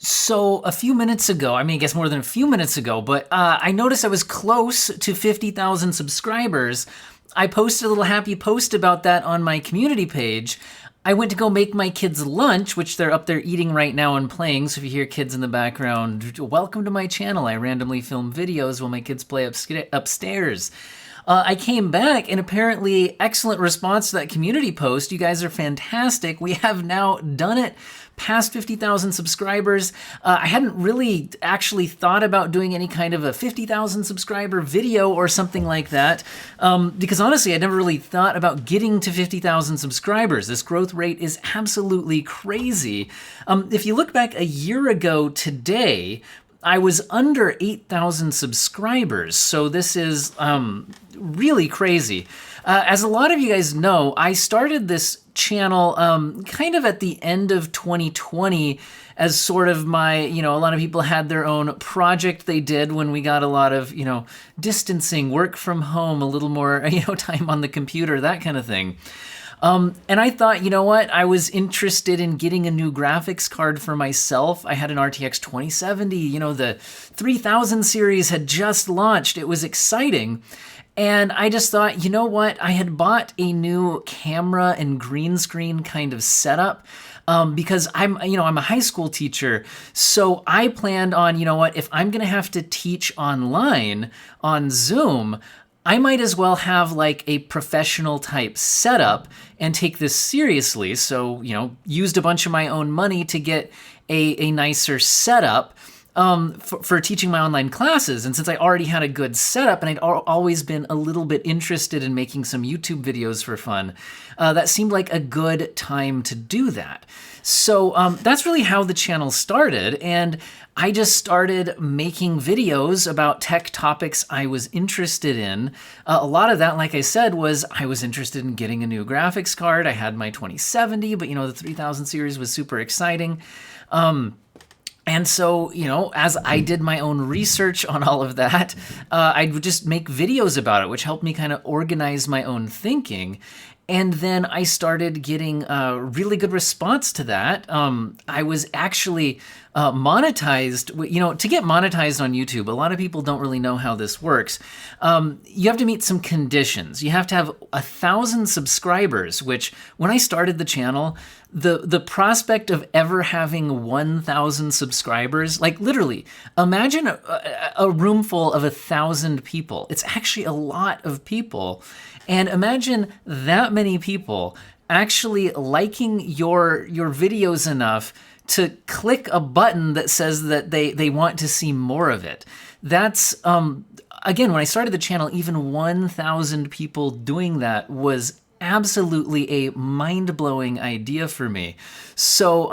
So a few minutes ago, I guess more than a few minutes ago, but I noticed I was close to 50,000 subscribers. I posted a little happy post about that on my community page. I went to go make my kids lunch, which they're up there eating right now and playing. So if you hear kids in the background, welcome to my channel. I randomly film videos while my kids play upstairs. I came back and apparently excellent response to that community post. You guys are fantastic. We have now done it, past 50,000 subscribers. I hadn't really actually thought about doing any kind of a 50,000 subscriber video or something like that, because honestly, I never really thought about getting to 50,000 subscribers. This growth rate is absolutely crazy. If you look back a year ago today, I was under 8,000 subscribers, so this is really crazy. As a lot of you guys know, I started this channel kind of at the end of 2020 as sort of my, a lot of people had their own project they did when we got a lot of, distancing, work from home, a little more, time on the computer, that kind of thing. And I thought, you know what? I was interested in getting a new graphics card for myself. I had an RTX 2070, the 3000 series had just launched. It was exciting. And I just thought, you know what? I had bought a new camera and green screen kind of setup. Because I'm a high school teacher, so I planned on, if I'm gonna have to teach online on Zoom, I might as well have like a professional type setup and take this seriously. So, used a bunch of my own money to get a nicer setup for teaching my online classes. And since I already had a good setup and I'd always been a little bit interested in making some YouTube videos for fun, that seemed like a good time to do that. So that's really how the channel started. And I just started making videos about tech topics I was interested in. A lot of that, like I said, was I was interested in getting a new graphics card. I had my 2070, but the 3000 series was super exciting. And so, as I did my own research on all of that, I would just make videos about it, which helped me kind of organize my own thinking. And then I started getting a really good response to that. I was actually monetized. To get monetized on YouTube, a lot of people don't really know how this works. You have to meet some conditions. You have to have 1,000 subscribers, which when I started the channel, the prospect of ever having 1,000 subscribers, like literally, imagine a room full of 1,000 people. It's actually a lot of people. And imagine that many people actually liking your videos enough to click a button that says that they want to see more of it. That's, again, when I started the channel, even 1,000 people doing that was absolutely a mind-blowing idea for me. So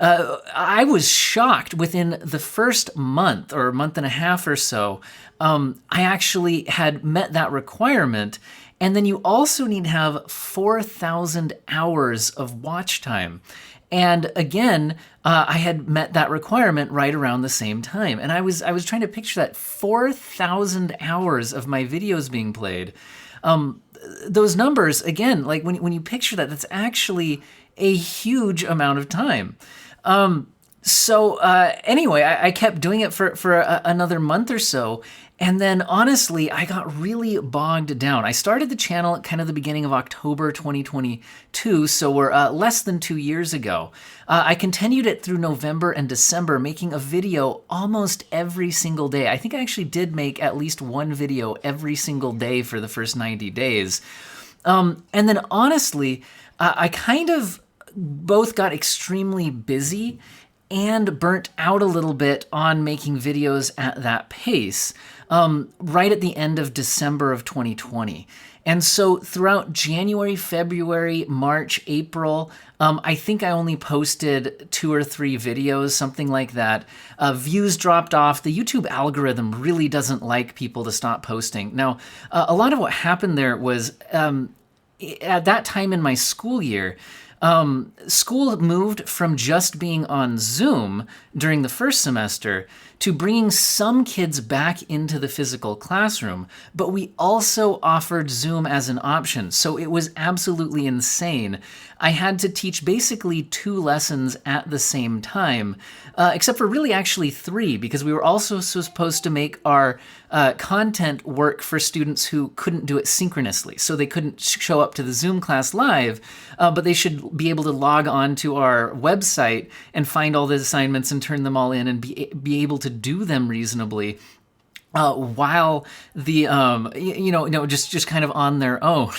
I was shocked within the first month or month and a half or so. I actually had met that requirement. And then you also need to have 4,000 hours of watch time. And again, I had met that requirement right around the same time. And I was trying to picture that 4,000 hours of my videos being played. Those numbers, again, like when you picture that, that's actually a huge amount of time. So anyway, I kept doing it for another month or so. And then honestly, I got really bogged down. I started the channel at kind of the beginning of October 2022, so we're less than 2 years ago. I continued it through November and December, making a video almost every single day. I think I actually did make at least one video every single day for the first 90 days. And then honestly, I kind of both got extremely busy and burnt out a little bit on making videos at that pace, right at the end of December of 2020. And so throughout January, February, March, April, I think I only posted 2 or 3 videos, something like that. Views dropped off. The YouTube algorithm really doesn't like people to stop posting. Now, a lot of what happened there was at that time in my school year, school moved from just being on Zoom during the first semester to bringing some kids back into the physical classroom, but we also offered Zoom as an option. So it was absolutely insane. I had to teach basically 2 lessons at the same time, except for really actually 3, because we were also supposed to make our content work for students who couldn't do it synchronously. So they couldn't show up to the Zoom class live, but they should be able to log on to our website and find all the assignments and turn them all in and be able to do them reasonably. While the just kind of on their own.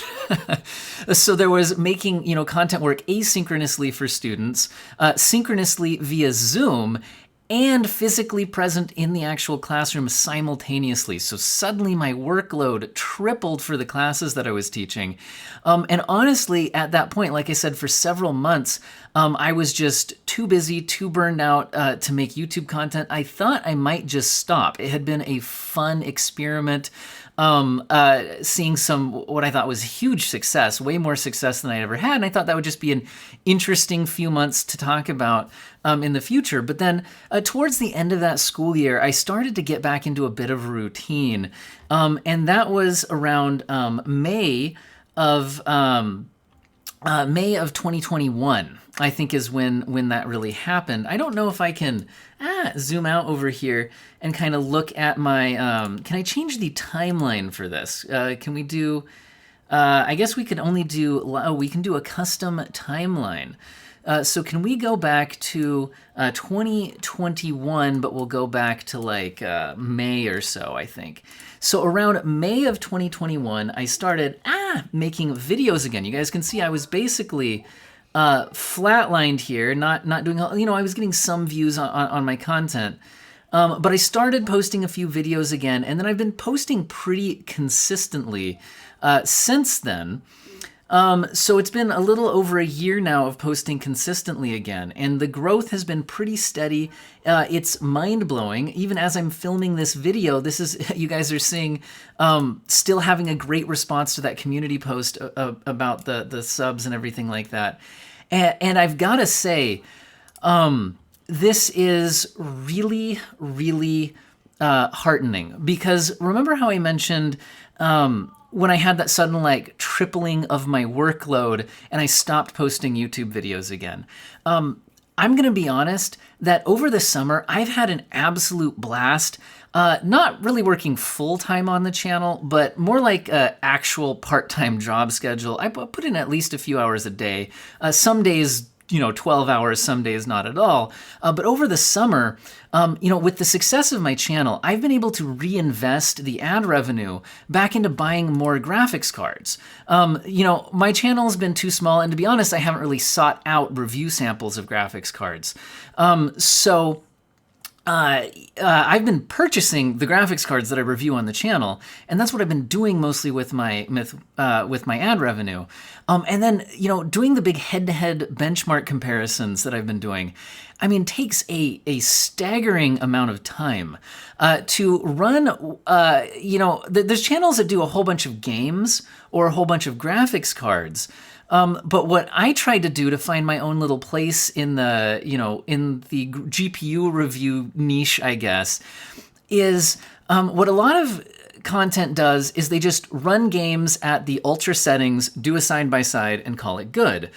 So there was making content work asynchronously for students, synchronously via Zoom, and physically present in the actual classroom simultaneously. So suddenly my workload tripled for the classes that I was teaching. And honestly, at that point, like I said, for several months, I was just too busy, too burned out to make YouTube content. I thought I might just stop. It had been a fun experiment, seeing what I thought was huge success, way more success than I'd ever had. And I thought that would just be an interesting few months to talk about in the future. But then towards the end of that school year, I started to get back into a bit of a routine. And that was around May of 2021, I think, is when that really happened. I don't know if I can zoom out over here and kind of look at my, can I change the timeline for this? Can we do, I guess we could only do, we can do a custom timeline. So can we go back to 2021, but we'll go back to like May or so, I think. So around May of 2021, I started making videos again. You guys can see I was basically flatlined here, not doing, I was getting some views on my content. But I started posting a few videos again, and then I've been posting pretty consistently since then. So it's been a little over a year now of posting consistently again, and the growth has been pretty steady. It's mind-blowing. Even as I'm filming this video, this is, you guys are seeing, still having a great response to that community post about the subs and everything like that. And I've got to say, this is really, really heartening, because remember how I mentioned when I had that sudden like tripling of my workload and I stopped posting YouTube videos again. I'm going to be honest that over the summer, I've had an absolute blast, not really working full-time on the channel, but more like an actual part-time job schedule. I put in at least a few hours a day, some days 12 hours, some days not at all. But over the summer, with the success of my channel, I've been able to reinvest the ad revenue back into buying more graphics cards. My channel's been too small, and to be honest, I haven't really sought out review samples of graphics cards. I've been purchasing the graphics cards that I review on the channel, and that's what I've been doing mostly with my ad revenue. And then, doing the big head-to-head benchmark comparisons that I've been doing, takes a staggering amount of time to run. There's channels that do a whole bunch of games or a whole bunch of graphics cards. But what I tried to do to find my own little place in the GPU review niche, I guess, is what a lot of content does is they just run games at the ultra settings, do a side-by-side, and call it good.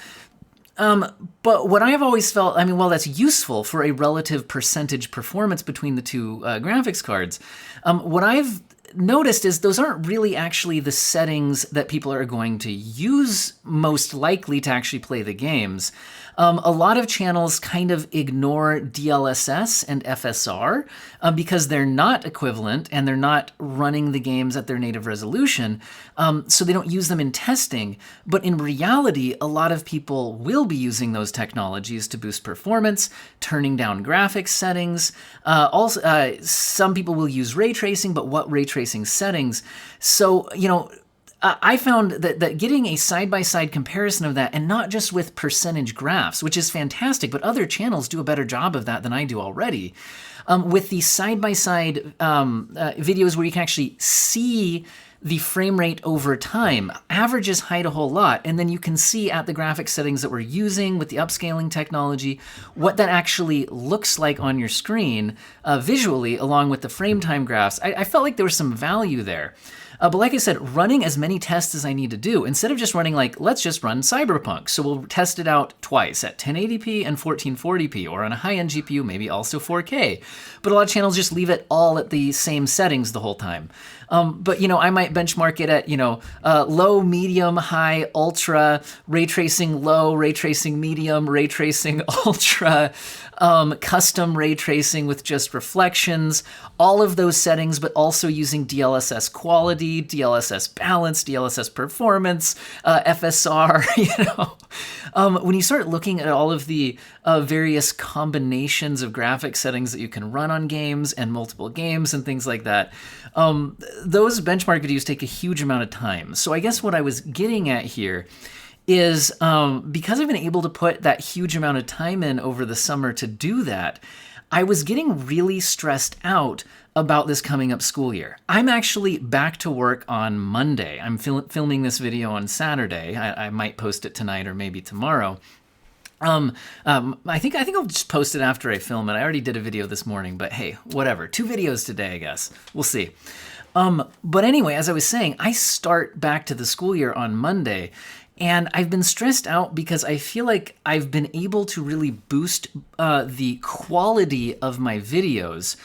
But what I've always felt, while that's useful for a relative percentage performance between the two graphics cards, what I've noticed is those aren't really actually the settings that people are going to use most likely to actually play the games. A lot of channels kind of ignore DLSS and FSR because they're not equivalent and they're not running the games at their native resolution, so they don't use them in testing. But in reality, a lot of people will be using those technologies to boost performance, turning down graphics settings. Some people will use ray tracing, but what ray tracing settings? So, I found that getting a side-by-side comparison of that, and not just with percentage graphs, which is fantastic, but other channels do a better job of that than I do already. With the side-by-side videos where you can actually see the frame rate over time, averages hide a whole lot, and then you can see at the graphic settings that we're using with the upscaling technology what that actually looks like on your screen visually, along with the frame time graphs. I felt like there was some value there. But like I said, running as many tests as I need to do, instead of just running like, let's just run Cyberpunk. So we'll test it out twice at 1080p and 1440p, or on a high-end GPU, maybe also 4K. But a lot of channels just leave it all at the same settings the whole time. But, I might benchmark it at, low, medium, high, ultra, ray tracing low, ray tracing medium, ray tracing ultra, custom ray tracing with just reflections, all of those settings, but also using DLSS quality, DLSS balance, DLSS performance, FSR, When you start looking at all of the various combinations of graphic settings that you can run on games and multiple games and things like that, those benchmark videos take a huge amount of time. So I guess what I was getting at here is because I've been able to put that huge amount of time in over the summer to do that, I was getting really stressed out about this coming up school year. I'm actually back to work on Monday. I'm filming this video on Saturday. I might post it tonight or maybe tomorrow. I think I'll just post it after I film it. I already did a video this morning, but hey, whatever. 2 videos today, I guess. We'll see. But anyway, as I was saying, I start back to the school year on Monday, and I've been stressed out because I feel like I've been able to really boost the quality of my videos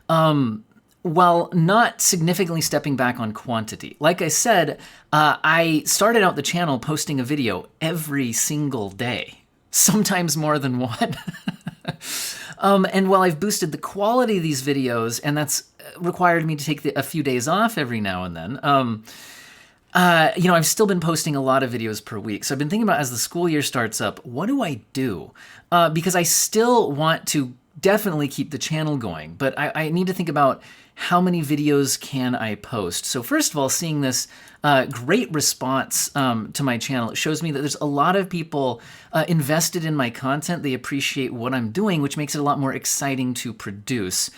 while not significantly stepping back on quantity. Like I said, I started out the channel posting a video every single day, sometimes more than one. And while I've boosted the quality of these videos, and that's required me to take a few days off every now and then, I've still been posting a lot of videos per week. So I've been thinking about, as the school year starts up, what do I do? Because I still want to definitely keep the channel going, but I need to think about how many videos can I post. So first of all, seeing this great response to my channel, it shows me that there's a lot of people invested in my content. They appreciate what I'm doing, which makes it a lot more exciting to produce.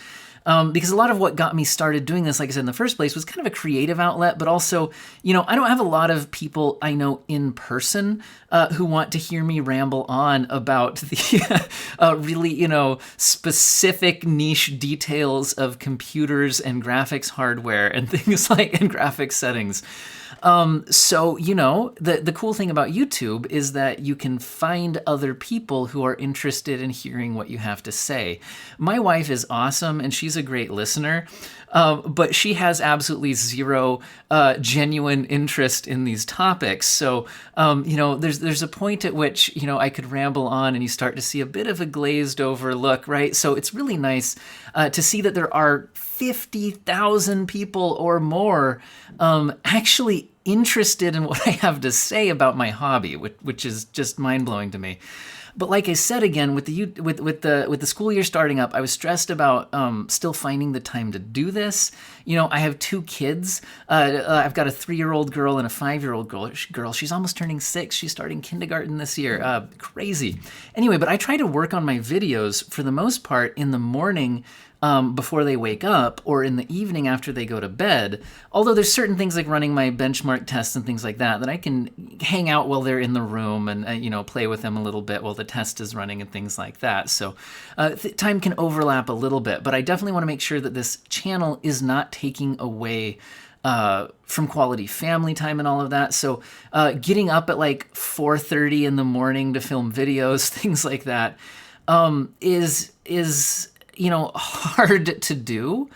Because a lot of what got me started doing this, like I said in the first place, was kind of a creative outlet, but also, I don't have a lot of people I know in person who want to hear me ramble on about the really, specific niche details of computers and graphics hardware and things like, and graphics settings. So, the cool thing about YouTube is that you can find other people who are interested in hearing what you have to say. My wife is awesome and she's a great listener, but she has absolutely zero genuine interest in these topics. So, there's a point at which, I could ramble on and you start to see a bit of a glazed over look, right? So it's really nice to see that there are 50,000 people or more actually interested in what I have to say about my hobby, which is just mind-blowing to me. But like I said, again, with the school year starting up, I was stressed about still finding the time to do this. I have 2 kids. I've got a 3-year-old girl and a 5-year-old girl. She's almost turning 6. She's starting kindergarten this year. Crazy. Anyway, but I try to work on my videos for the most part in the morning before they wake up, or in the evening after they go to bed. Although there's certain things like running my benchmark tests and things like that I can hang out while they're in the room and play with them a little bit while the test is running and things like that. So time can overlap a little bit, but I definitely want to make sure that this channel is not taking away from quality family time and all of that. So getting up at like 4:30 in the morning to film videos, things like that, is hard to do.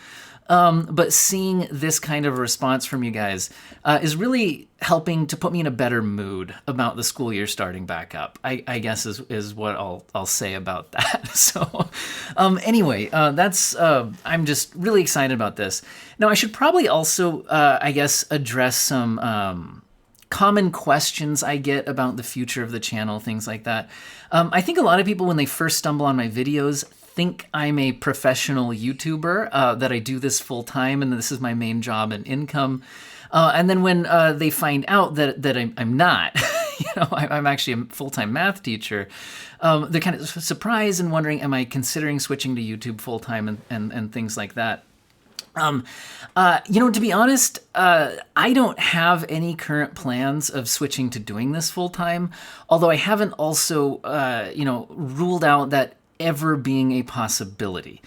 But seeing this kind of response from you guys is really helping to put me in a better mood about the school year starting back up, I guess is what I'll say about that. So anyway, that's I'm just really excited about this. Now, I should probably also, I guess, address some common questions I get about the future of the channel, things like that. I think a lot of people, when they first stumble on my videos, think I'm a professional YouTuber, that I do this full time and this is my main job and income. And then when they find out that I'm not, I'm actually a full-time math teacher, they're kind of surprised and wondering, am I considering switching to YouTube full-time and things like that. To be honest, I don't have any current plans of switching to doing this full-time, although I haven't also, ruled out that ever being a possibility.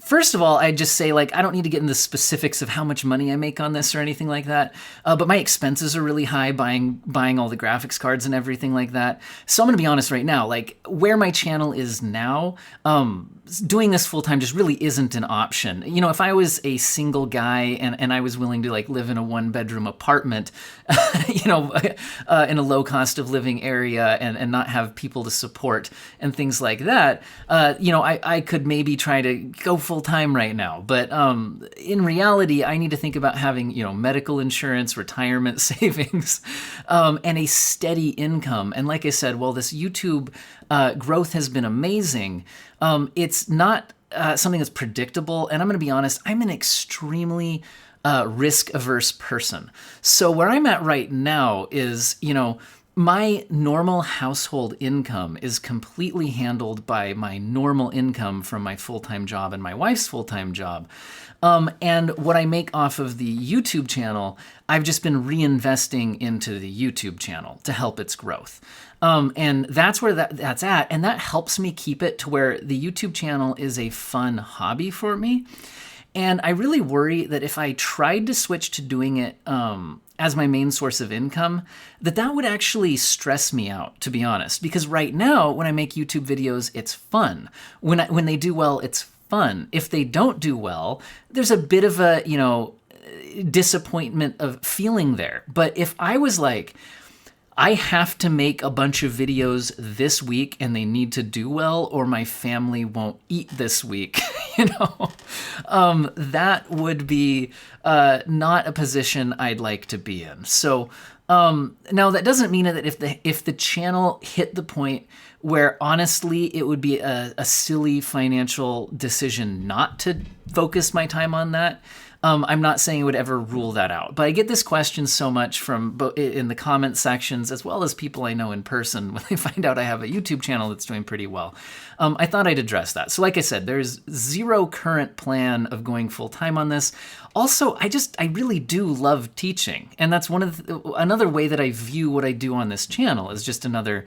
First of all, I'd just say, like, I don't need to get into the specifics of how much money I make on this or anything like that. But my expenses are really high buying all the graphics cards and everything like that. So I'm going to be honest right now, like, where my channel is now, doing this full time just really isn't an option. You know, if I was a single guy and I was willing to like live in a 1-bedroom apartment, you know, in a low cost of living area and not have people to support and things like that, you know, I could maybe try to go full time right now. But in reality, I need to think about having, you know, medical insurance, retirement savings, and a steady income. And like I said, while this YouTube growth has been amazing, it's not something that's predictable. And I'm going to be honest, I'm an extremely risk-averse person. So where I'm at right now is, you know, my normal household income is completely handled by my normal income from my full-time job and my wife's full-time job. And what I make off of the YouTube channel, I've just been reinvesting into the YouTube channel to help its growth. And that's where that's at. And that helps me keep it to where the YouTube channel is a fun hobby for me. And I really worry that if I tried to switch to doing it as my main source of income, that would actually stress me out, to be honest. Because right now, when I make YouTube videos, it's fun. When they do well, it's fun. If they don't do well, there's a bit of a, you know, disappointment of feeling there. But if I was like, I have to make a bunch of videos this week and they need to do well or my family won't eat this week, you know, that would be not a position I'd like to be in. So now that doesn't mean that if the channel hit the point where honestly it would be a silly financial decision not to focus my time on that. I'm not saying I would ever rule that out, but I get this question so much from in the comment sections as well as people I know in person when they find out I have a YouTube channel that's doing pretty well. I thought I'd address that. So like I said, there's zero current plan of going full time on this. Also, I really do love teaching, and that's another way that I view what I do on this channel is just another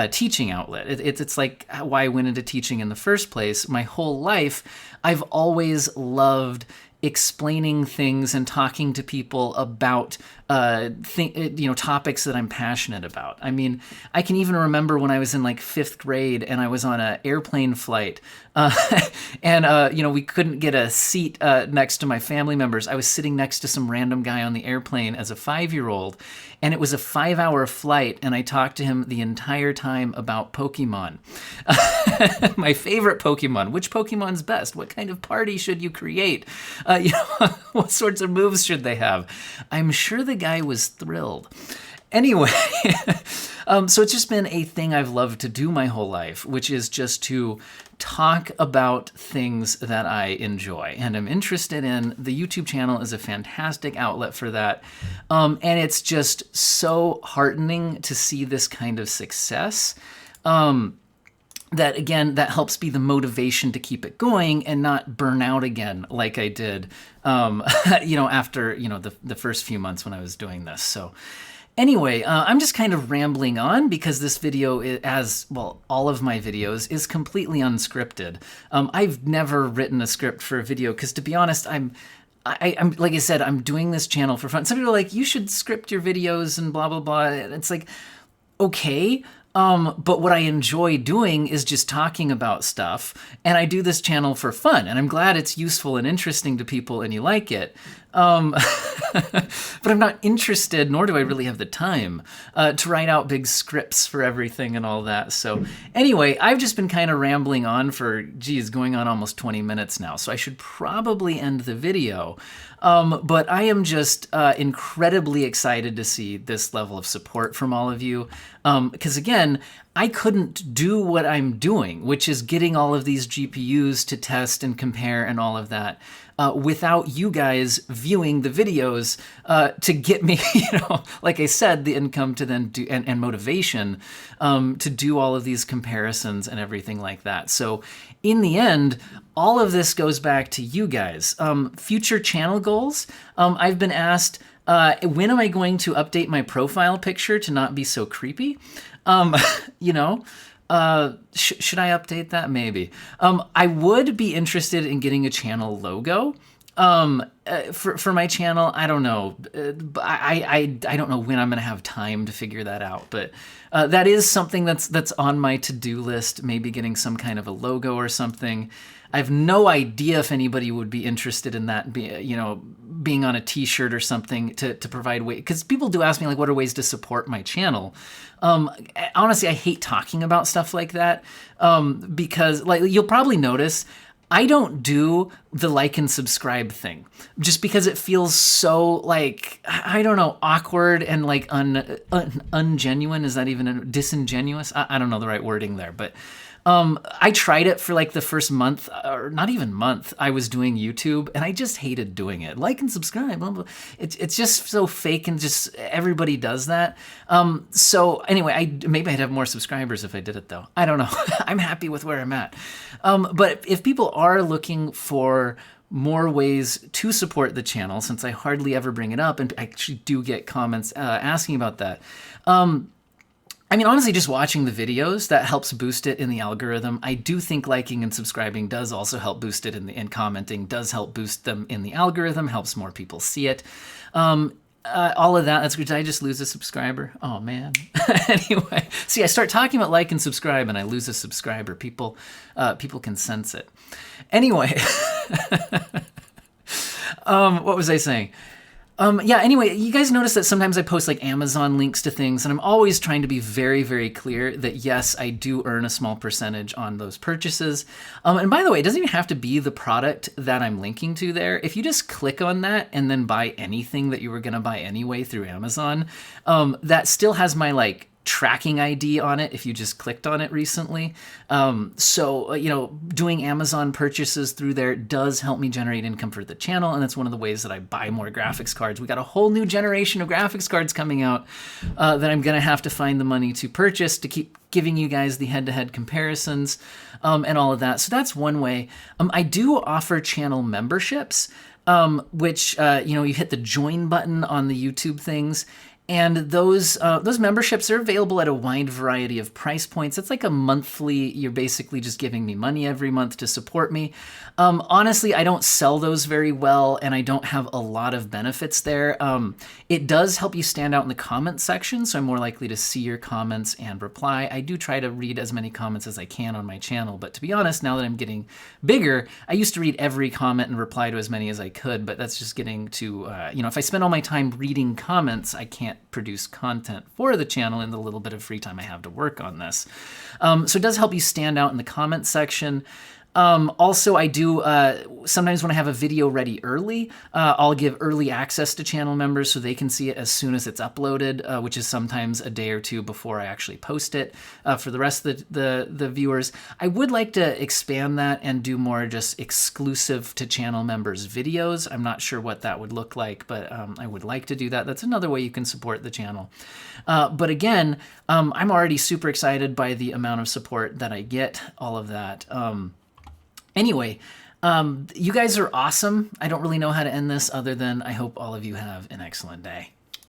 teaching outlet. It's like why I went into teaching in the first place. My whole life, I've always loved explaining things and talking to people about topics that I'm passionate about. I mean, I can even remember when I was in like 5th grade and I was on an airplane flight and we couldn't get a seat next to my family members. I was sitting next to some random guy on the airplane as a 5-year-old, and it was a 5-hour flight, and I talked to him the entire time about Pokemon. My favorite Pokemon. Which Pokemon's best? What kind of party should you create? What sorts of moves should they have? I'm sure the guy was thrilled. Anyway, so it's just been a thing I've loved to do my whole life, which is just to talk about things that I enjoy and I'm interested in. The YouTube channel is a fantastic outlet for that. And it's just so heartening to see this kind of success. That helps be the motivation to keep it going and not burn out again like I did, after, the first few months when I was doing this. So anyway, I'm just kind of rambling on because this video, all of my videos, is completely unscripted. I've never written a script for a video because, to be honest, I'm like I said, I'm doing this channel for fun. Some people are like, you should script your videos and blah, blah, blah. And it's like, okay. But what I enjoy doing is just talking about stuff, and I do this channel for fun, and I'm glad it's useful and interesting to people and you like it. But I'm not interested, nor do I really have the time to write out big scripts for everything and all that. So anyway, I've just been kind of rambling on for, going on almost 20 minutes now, so I should probably end the video. But I am just incredibly excited to see this level of support from all of you. Because again, I couldn't do what I'm doing, which is getting all of these GPUs to test and compare and all of that, without you guys viewing the videos to get me, like I said, the income to then do and motivation to do all of these comparisons and everything like that. So in the end, all of this goes back to you guys. Future channel goals. I've been asked, when am I going to update my profile picture to not be so creepy? Should I update that? Maybe. I would be interested in getting a channel logo. For my channel, I don't know. I don't know when I'm gonna have time to figure that out, but that is something that's on my to-do list. Maybe getting some kind of a logo or something. I have no idea if anybody would be interested in that, being on a T-shirt or something to provide way. Because people do ask me like, what are ways to support my channel? Honestly, I hate talking about stuff like that because, like, you'll probably notice I don't do the like and subscribe thing just because it feels so, like, I don't know, awkward and like ungenuine. Is that even disingenuous? I don't know the right wording there, but I tried it for like the first month, or not even month, I was doing YouTube, and I just hated doing it. Like and subscribe, blah, blah. It's just so fake, and just everybody does that. So anyway, maybe I'd have more subscribers if I did it, though. I don't know. I'm happy with where I'm at. But if people are looking for more ways to support the channel, since I hardly ever bring it up, and I actually do get comments asking about that. I mean, honestly, just watching the videos, that helps boost it in the algorithm. I do think liking and subscribing does also help boost it and commenting does help boost them in the algorithm, helps more people see it. All of that, that's good. Did I just lose a subscriber? Oh, man. Anyway, see, I start talking about like and subscribe and I lose a subscriber. People can sense it. Anyway, what was I saying? Yeah, anyway, you guys notice that sometimes I post like Amazon links to things, and I'm always trying to be very, very clear that yes, I do earn a small percentage on those purchases. And by the way, it doesn't even have to be the product that I'm linking to there. If you just click on that and then buy anything that you were going to buy anyway through Amazon, that still has my like tracking ID on it if you just clicked on it recently. So, doing Amazon purchases through there does help me generate income for the channel, and that's one of the ways that I buy more graphics cards. We got a whole new generation of graphics cards coming out that I'm going to have to find the money to purchase to keep giving you guys the head-to-head comparisons and all of that. So that's one way. I do offer channel memberships, which, you hit the join button on the YouTube things, and those memberships are available at a wide variety of price points. It's like a monthly, you're basically just giving me money every month to support me. Honestly, I don't sell those very well, and I don't have a lot of benefits there. It does help you stand out in the comment section, so I'm more likely to see your comments and reply. I do try to read as many comments as I can on my channel, but to be honest, now that I'm getting bigger, I used to read every comment and reply to as many as I could, but that's just getting to, if I spend all my time reading comments, I can't produce content for the channel in the little bit of free time I have to work on this. So it does help you stand out in the comment section. Also, I do, sometimes when I have a video ready early, I'll give early access to channel members so they can see it as soon as it's uploaded, which is sometimes a day or two before I actually post it for the rest of the viewers. I would like to expand that and do more just exclusive to channel members videos. I'm not sure what that would look like, but I would like to do that. That's another way you can support the channel. But again, I'm already super excited by the amount of support that I get, all of that. Anyway, you guys are awesome. I don't really know how to end this other than I hope all of you have an excellent day.